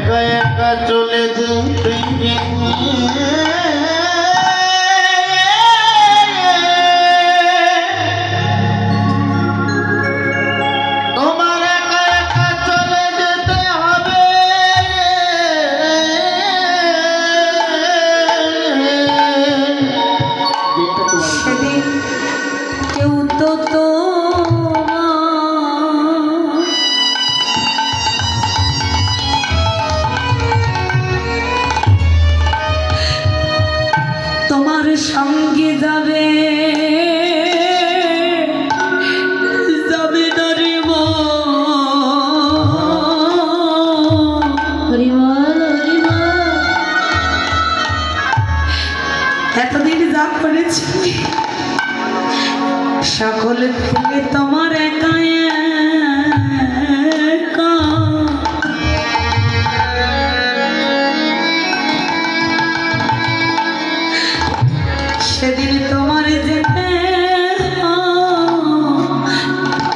একা একা চলে যেতে তোমার একা একা চলে যেতে হবে সেদিন কেউ তো তোমার সঙ্গে যাবে না রে এতদিন যা করেছি সকলে ফেলে তোমার একা একা সেদিন তোমার যেতে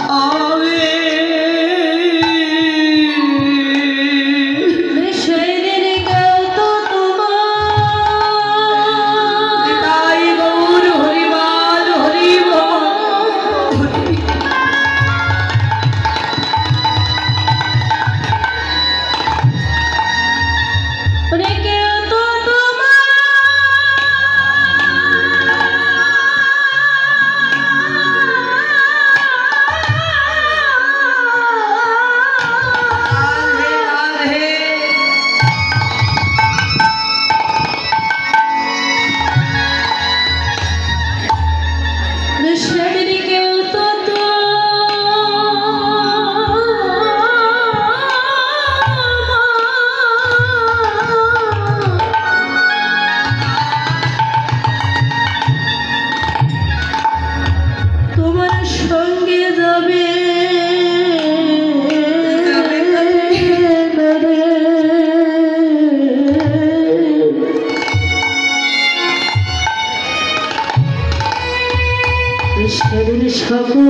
হবে সেদিন কেউ তো তোমার তাই গৌর হরিবাল হরিবল কেউ তো সেদিন সকল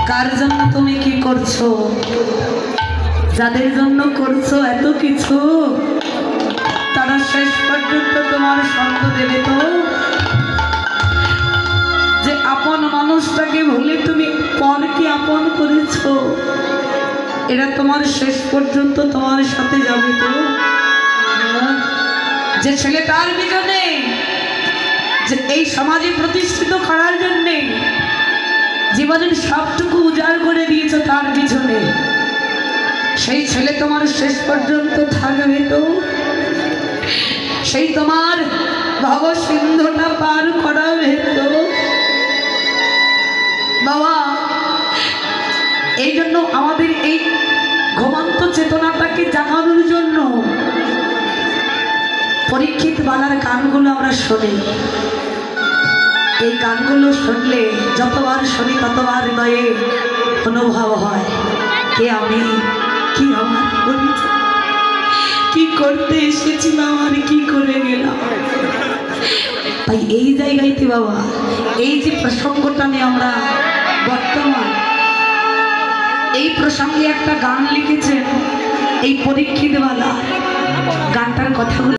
কার জন্য তুমি কি করছো যাদের জন্য করছো এত কিছু তারা শেষ পর্যন্ত তোমার সঙ্গ দেবে তো যে আপন মানুষটাকে ভুলে তুমি পরকে আপন করেছো এরা তোমার শেষ পর্যন্ত তোমার সাথে যাবে তো যে ছেলেটার পিছনে যে এই সমাজে প্রতিষ্ঠিত করার জন্যে জীবনের সবটুকু উজাড় করে দিয়েছো তার পিছনে সেই ছেলে তোমার শেষ পর্যন্ত থাকবে তো সেই তোমার ভব সিন্ধুটা পার করাবে তো বাবা এই জন্য আমাদের এই ঘুমন্ত চেতনাটাকে জাগানোর জন্য পরীক্ষিত বালার গানগুলো আমরা শুনি এই গানগুলো শুনলে যতবার শুনি ততবার হৃদয়ে অনুভব হয় কে আমি কি আমার করেছি কি করতে এসেছিলাম আর কি করে গেলাম তাই এই জায়গায়তে বাবা এই যে প্রসঙ্গটা নিয়ে আমরা বর্তমান এই প্রসঙ্গে একটা গান লিখেছেন এই পরীক্ষিত বালা গানটার কথাগুলো